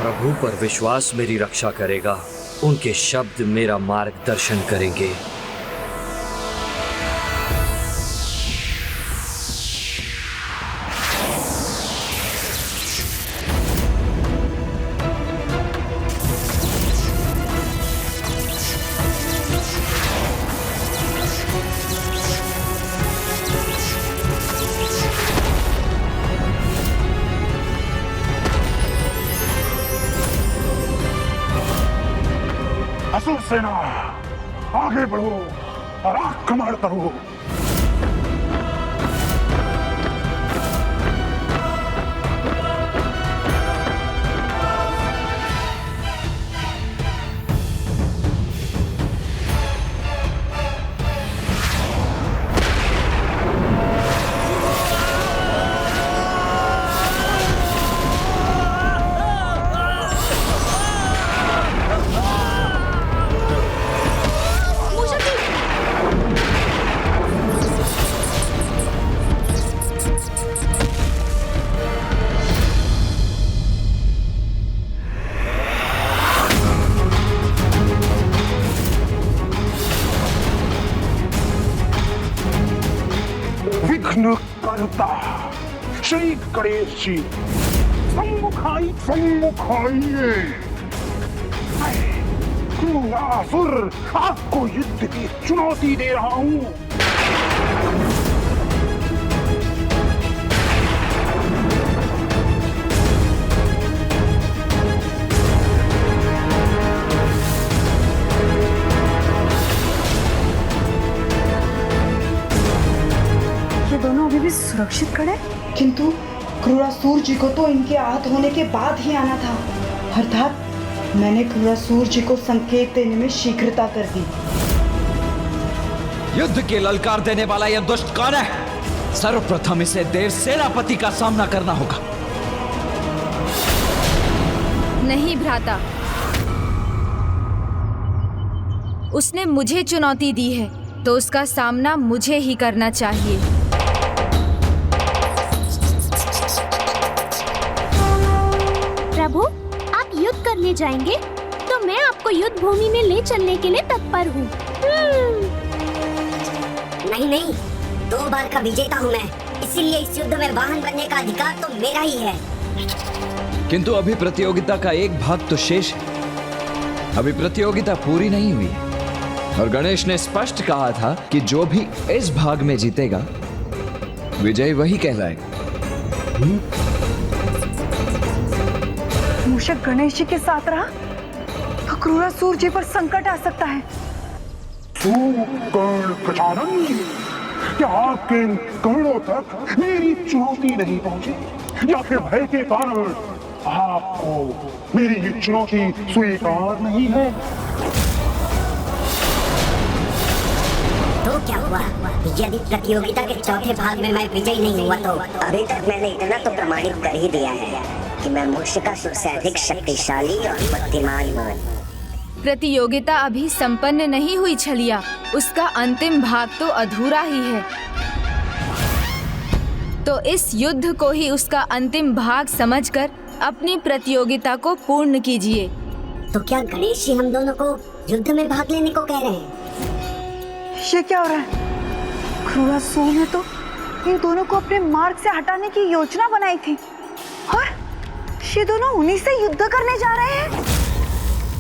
प्रभु पर विश्वास मेरी रक्षा करेगा, उनके शब्द मेरा मार्गदर्शन करेंगे। असुर सेना, आगे बढ़ो और आक्रमण करो। विघ्न करता श्री गणेश जी, सम्मुखाइए। क्रूरासुर, आपको युद्ध की चुनौती दे रहा हूं। दोनों अभी भी सुरक्षित खड़े, किंतु क्रूरासुर जी को तो इनके आहत होने के बाद ही आना था। अर्थात मैंने क्रूरासुर जी को संकेत देने में शीघ्रता कर दी। युद्ध की ललकार देने वाला यह दुष्ट कौन है? सर्वप्रथम इसे देव सेनापति का सामना करना होगा। नहीं भ्राता, उसने मुझे चुनौती दी है तो उसका सामना मुझे ही करना चाहिए। प्रभु, आप युद्ध करने जाएंगे तो मैं आपको युद्ध भूमि में ले चलने के लिए तत्पर हूँ। नहीं नहीं, 2 बार का विजेता हूँ मैं, इसीलिए इस युद्ध में वाहन बनने का अधिकार तो मेरा ही है। किंतु अभी प्रतियोगिता का एक भाग तो शेष है। अभी प्रतियोगिता पूरी नहीं हुई है और गणेश ने स्पष्ट कहा था कि जो भी इस भाग में जीतेगा विजय वही कहलाएगा। मूषक गणेश जी के साथ रहा तो क्रूरासुर जी पर संकट आ सकता है। कर्ण गजानन, क्या आपके इन कर्णों तक मेरी चुनौती नहीं पहुंची या फिर भय के कारण आपको मेरी ये चुनौती स्वीकार नहीं है? तो क्या हुआ? यदि प्रतियोगिता के चौथे भाग में मैं विजयी नहीं हुआ तो अभी तक मैंने इतना तो प्रमाणित कर ही दिया है कि मैं मूषिकासुर से अधिक शक्तिशाली और बुद्धिमान हूँ। प्रतियोगिता अभी संपन्न नहीं हुई छलिया, उसका अंतिम भाग तो अधूरा ही है। तो इस युद्ध को ही उसका अंतिम भाग समझकर अपनी प्रतियोगिता को पूर्ण कीजिए। तो क्या गणेश जी हम दोनों को युद्ध में भाग लेने को कह रहे हैं? ये क्या हो रहा है? क्रूरासुर ने तो इन दोनों को अपने मार्ग से हटाने की योजना बनाई थी और ये दोनों उन्हीं से युद्ध करने जा रहे हैं।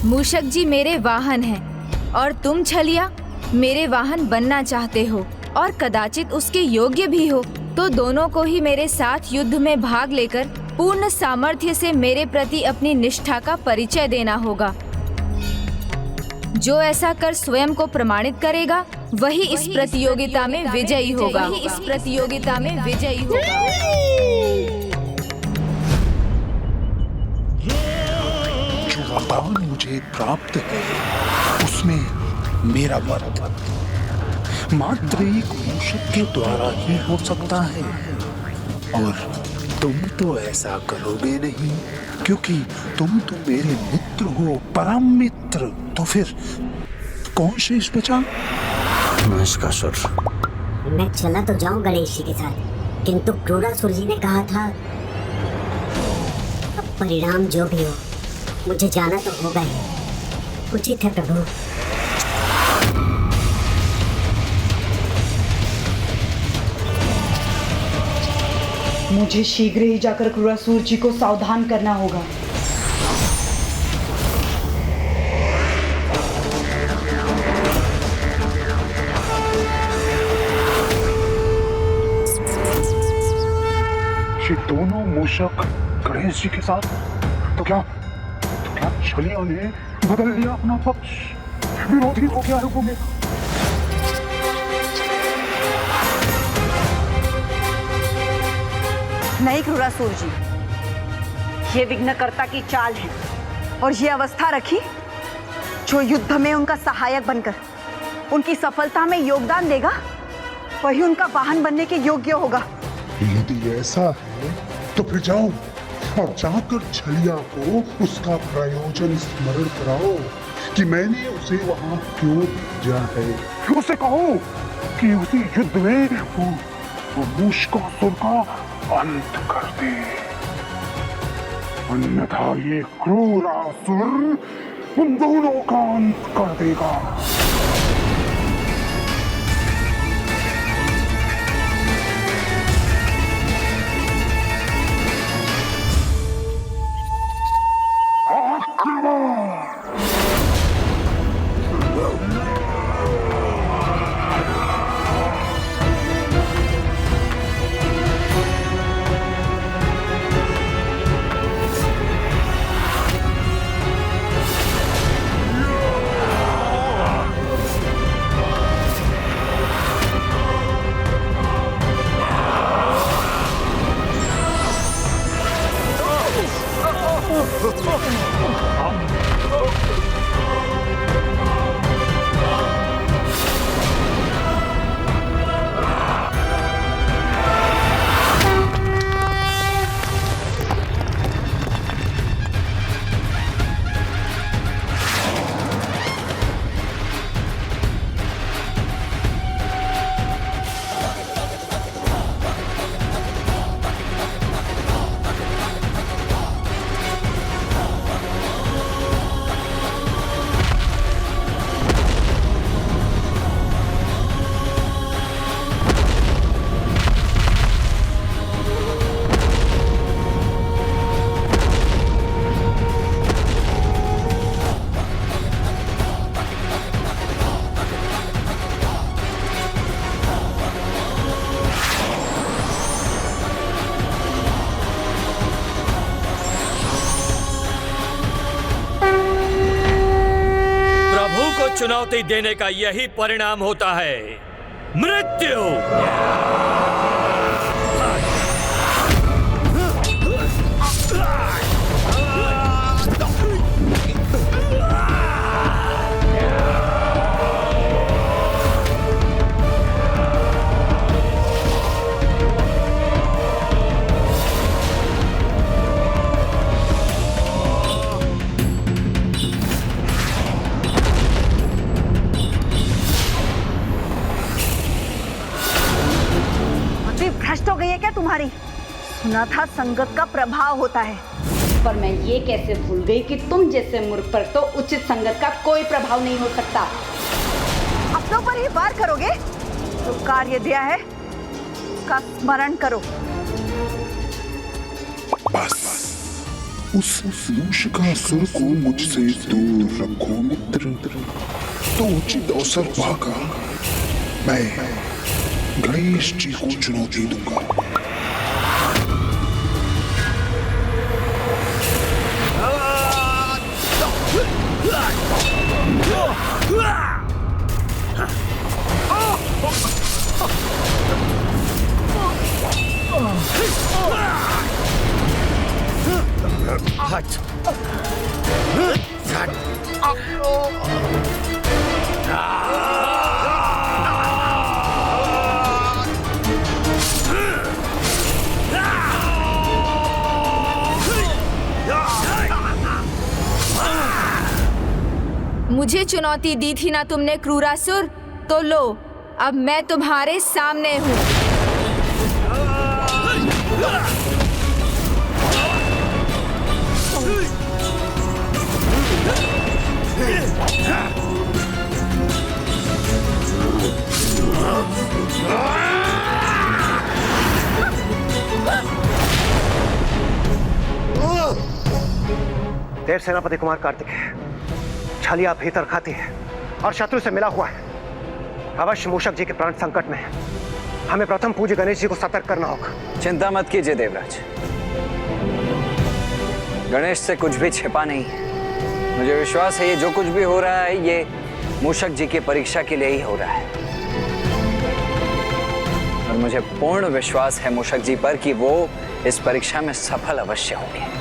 मूषक जी मेरे वाहन हैं और तुम छलिया मेरे वाहन बनना चाहते हो और कदाचित उसके योग्य भी हो, तो दोनों को ही मेरे साथ युद्ध में भाग लेकर पूर्ण सामर्थ्य से मेरे प्रति अपनी निष्ठा का परिचय देना होगा। जो ऐसा कर स्वयं को प्रमाणित करेगा वही इस प्रतियोगिता में विजयी होगा। इस प्रतियोगिता में विजयी होगा। जो वरदान मुझे प्राप्त है उसमें मेरा वध मात्र एक मूषक के द्वारा ही हो सकता है और तुम तो ऐसा करोगे नहीं, क्योंकि तुम तो मेरे मित्र हो, परम मित्र। तो फिर कौन शेष बचा? नमस्कार। मैं चला तो जाऊं गणेश जी के साथ, किंतु क्रूरासुर जी ने कहा था अब परिणाम जो भी हो मुझे जाना तो होगा ही। उचित है प्रभु। मुझे शीघ्र ही जाकर क्रूरासुर जी को सावधान करना होगा। ये दोनों मूषक गणेश जी के साथ, तो क्या छलिया ने बदल लिया अपना पक्ष? विरोधी हो गया लोगों में। नहीं क्रूरासुर जी, ये विघ्नकर्ता की चाल है और ये अवस्था रखी जो युद्ध में उनका सहायक बनकर उनकी सफलता में योगदान देगा वही उनका वाहन बनने के योग्य होगा। यदि ऐसा है तो फिर जाओ और जाकर छलिया को उसका प्रयोजन स्मरण कराओ कि मैंने उसे वहां क्यों भेजा है। उसे कहो कि उसी युद्ध में वो मूषकासुर का अंत कर दे, अन्यथा ये क्रूरासुर उन दोनों का अंत कर देगा। चुनौती देने का यही परिणाम होता है, मृत्यु। भ्रष्ट हो गई है क्या तुम्हारी? सुना था संगत का प्रभाव होता है, पर मैं ये कैसे भूल गई कि तुम जैसे मूर्ख पर तो उचित संगत का कोई प्रभाव नहीं हो सकता। अपनों पर ही वार करोगे? जो कार्य दिया है उसका स्मरण करो। बस उस मूषकासुर को मुझसे दूर रखो मित्र, तो उचित अवसर पाकर मैं गणेश जी को चुनौती दूंगा। मुझे चुनौती दी थी ना तुमने क्रूरासुर, तो लो अब मैं तुम्हारे सामने हूँ। देव सेनापति कुमार कार्तिक है। छलिया भीतर खाती है और शत्रु से मिला हुआ है। अवश्य मूषक जी के प्राण संकट में है। हमें प्रथम पूज्य गणेश जी को सतर्क करना होगा। चिंता मत कीजिए देवराज, गणेश से कुछ भी छिपा नहीं है। मुझे विश्वास है ये जो कुछ भी हो रहा है ये मूषक जी की परीक्षा के लिए ही हो रहा है। और मुझे पूर्ण विश्वास है मूषक जी पर कि वो इस परीक्षा में सफल अवश्य होंगे।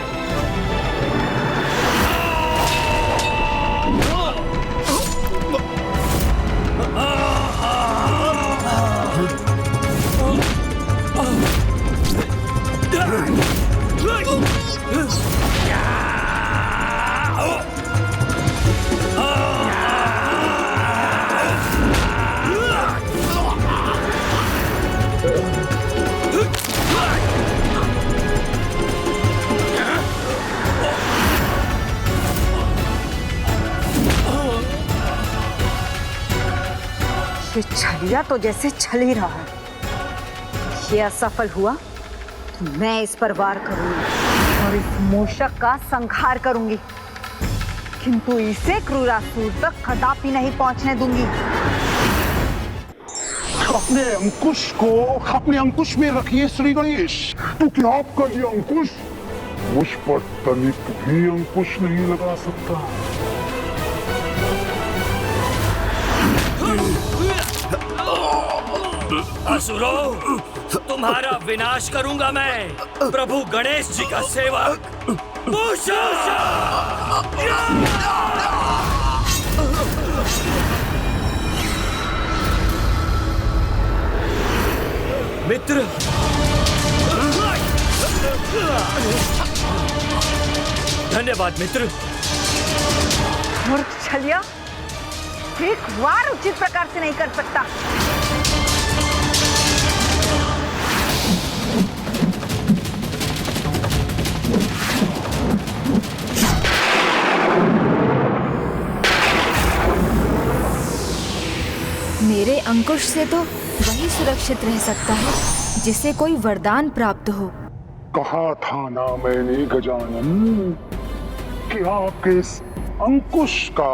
ये छलिया तो जैसे छल ही रहा है। ये असफल हुआ तो मैं इस पर वार करूंगी और इस मूषक का संहार करूंगी, किंतु इसे क्रूरासुर तक कदापि नहीं पहुंचने दूंगी। अपने अंकुश में रखिए श्री गणेश, क्योंकि आपका ये अंकुश मुझ पर तनिक भी अंकुश नहीं लगा सकता। असुरों, तुम्हारा विनाश करूंगा मैं, प्रभु गणेश जी का सेवक मूषक। मित्र, धन्यवाद मित्र। मूर्ख छलिया, एक वार उचित प्रकार से नहीं कर सकता। मेरे अंकुश से तो वही सुरक्षित रह सकता है जिसे कोई वरदान प्राप्त हो। कहा था ना मैंने गजानन कि आपके इस अंकुश का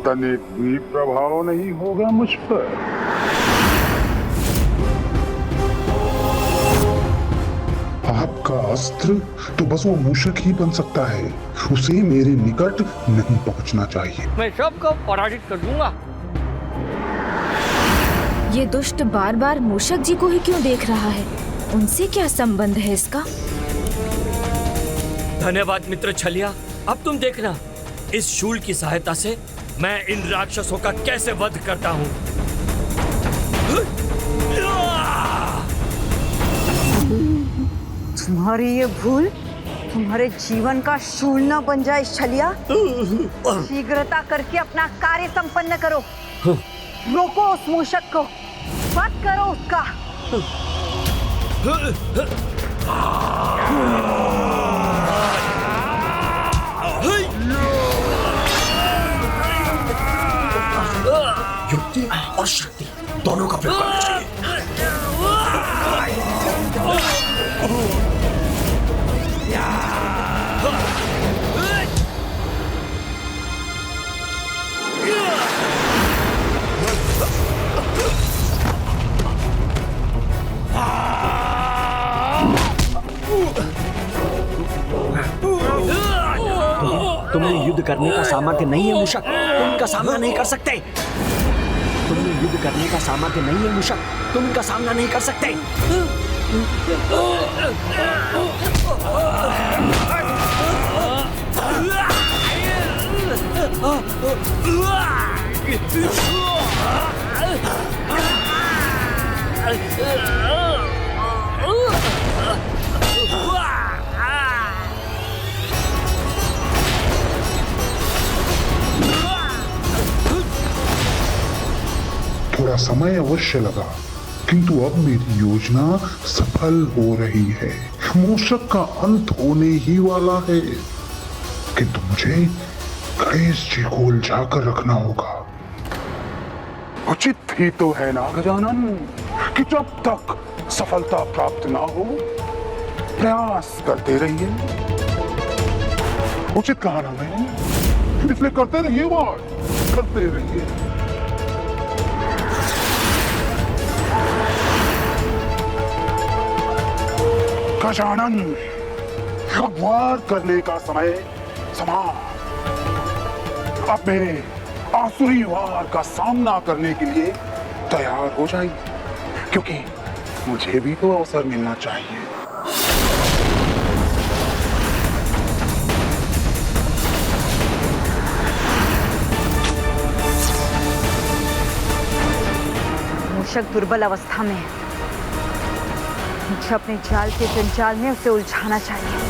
तनिक भी प्रभाव नहीं होगा मुझ पर। आपका अस्त्र तो बस वो मूषक ही बन सकता है, उसे मेरे निकट नहीं पहुंचना चाहिए। मैं सबको पराजित कर दूंगा। ये दुष्ट बार बार मूषक जी को ही क्यों देख रहा है? उनसे क्या संबंध है इसका? धन्यवाद मित्र छलिया। अब तुम देखना, इस शूल की सहायता से मैं इन राक्षसों का कैसे वध करता हूँ। तुम्हारी ये भूल तुम्हारे जीवन का शूल न बन जाए छलिया। शीघ्रता करके अपना कार्य संपन्न करो। रोको उस मूषक को, वध करो उसका। युक्ति और शक्ति दोनों का प्रयोग करना चाहिए। तुम्हें युद्ध करने का सामर्थ्य नहीं है मूषक, तुम इनका सामना नहीं कर सकते। तुम्हें युद्ध करने का सामर्थ्य नहीं है मूषक, तुम इनका सामना नहीं कर सकते। थोड़ा समय अवश्य लगा, किंतु अब मेरी योजना सफल हो रही है। मूषक का अंत होने ही वाला है, किंतु मुझे गणेश जी को उलझाकर रखना होगा। उचित ही तो है ना गजानन कि जब तक सफलता प्राप्त ना हो प्रयास करते रहिए। उचित कहा ना मैंने, इसलिए करते रहिए बात, करते रहिए। गजानन, अब वार करने का समय समाप्त। अब मेरे आसुरी वार का सामना करने के लिए तैयार हो जाइए, क्योंकि मुझे भी तो अवसर मिलना चाहिए। मूषक दुर्बल अवस्था में है, मुझे अपने जाल के जंजाल में उसे उलझाना चाहिए।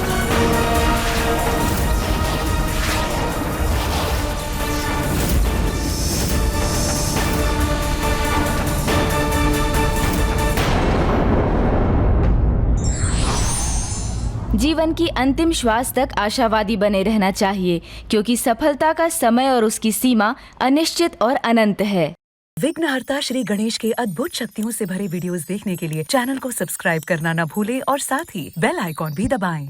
जीवन की अंतिम श्वास तक आशावादी बने रहना चाहिए, क्योंकि सफलता का समय और उसकी सीमा अनिश्चित और अनंत है। विघ्नहर्ता श्री गणेश के अद्भुत शक्तियों से भरे वीडियोस देखने के लिए चैनल को सब्सक्राइब करना न भूलें और साथ ही बेल आइकॉन भी दबाएं।